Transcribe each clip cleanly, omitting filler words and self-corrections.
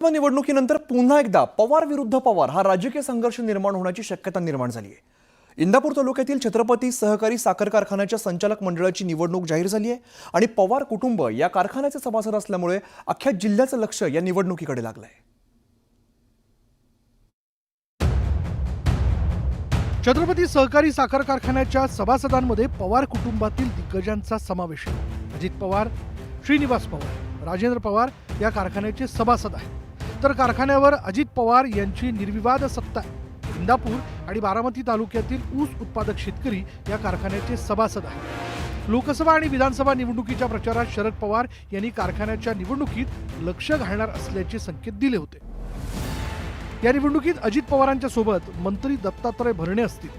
निवडणुकीनंतर पुन्हा एकदा पवार विरुद्ध पवार हा राजकीय संघर्ष निर्माण होण्याची शक्यता निर्माण झाली आहे। इंदापूर तालुक्यातील छत्रपती सहकारी साखर कारखान्याच्या संचालक मंडळाची निवडणूक जाहीर झाली आहे आणि पवार कुटुंब या कारखान्याचे सभासद असल्यामुळे अख्ख्या जिल्ह्याचं लक्ष या निवडणुकीकडे लागलंय। छत्रपती सहकारी साखर कारखान्याच्या सभासदांमध्ये पवार कुटुंबातील दिग्गजांचा समावेश आहे। अजित पवार, श्रीनिवास पवार, राजेंद्र पवार या कारखान्याचे सभासद आहेत। तर कारखान्यावर अजित पवार यांची निर्विवाद सत्ता आहे। इंदापूर आणि बारामती तालुक्यातील ऊस उत्पादक शेतकरी या कारखान्याचे सभासद आहेत। लोकसभा आणि विधानसभा निवडणुकीच्या प्रचारात शरद पवार यांनी कारखान्याच्या निवडणुकीत लक्ष घालणार असल्याचे संकेत दिले होते। या निवडणुकीत अजित पवारांच्या सोबत मंत्री दत्तात्रय भरणे असतील,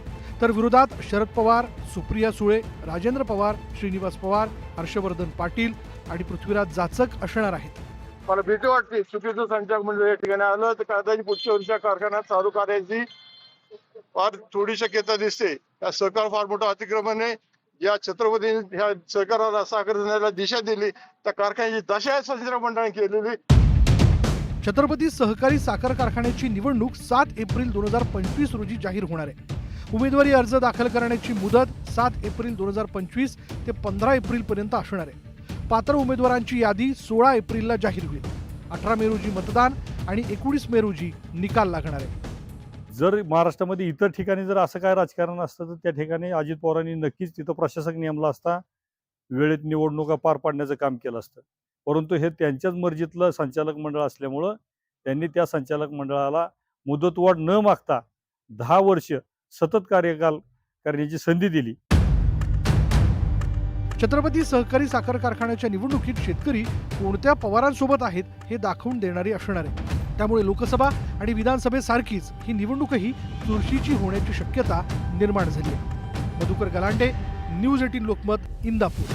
तर विरोधात शरद पवार, सुप्रिया सुळे, राजेंद्र पवार, श्रीनिवास पवार, हर्षवर्धन पाटील आणि पृथ्वीराज जाचक असणार आहेत। मला भीती वाटते चुकीचं संचालक मंडळ या ठिकाणी आलं तर कदाचित पुढच्या वर्षी कारखान्यात चालू करायची फार थोडी शक्यता दिसते। या सहकार फार मोठं अतिक्रमण आहे। या छत्रपती ह्या सहकाराला साखर देण्याला दिशा दिली त्या कारखान्याची दशा संचालक मंडळाने केलेली। छत्रपती सहकारी साखर कारखान्याची निवडणूक 7 एप्रिल 2025 रोजी जाहीर होणार आहे। उमेदवारी अर्ज दाखल करण्याची मुदत 7 एप्रिल 2025 ते 15 एप्रिल पर्यंत असणार आहे। पात्र उमेदवारांची यादी 16 एप्रिलला जाहीर होईल। 18 मे रोजी मतदान आणि 19 मे रोजी निकाल लागणार आहे। जर महाराष्ट्रामध्ये इतर ठिकाणी जर असं काय राजकारण असतं तर त्या ठिकाणी अजित पवारांनी नक्कीच तिथं प्रशासक नेमला असता, वेळेत निवडणुका पार पाडण्याचं काम केलं असतं। परंतु हे त्यांच्याच मर्जीतलं संचालक मंडळ असल्यामुळं त्यांनी त्या संचालक मंडळाला मुदतवाढ न मागता 10 वर्ष सतत कार्यकाल करण्याची संधी दिली। छत्रपती सहकारी साखर कारखान्याच्या निवडणुकीत शेतकरी कोणत्या पवारांसोबत आहेत हे दाखवून देणारी असणार आहे। त्यामुळे लोकसभा आणि विधानसभेसारखीच ही निवडणूकही चुरशीची होण्याची शक्यता निर्माण झाली आहे। मधुकर गलांडे, न्यूज 18 लोकमत, इंदापूर।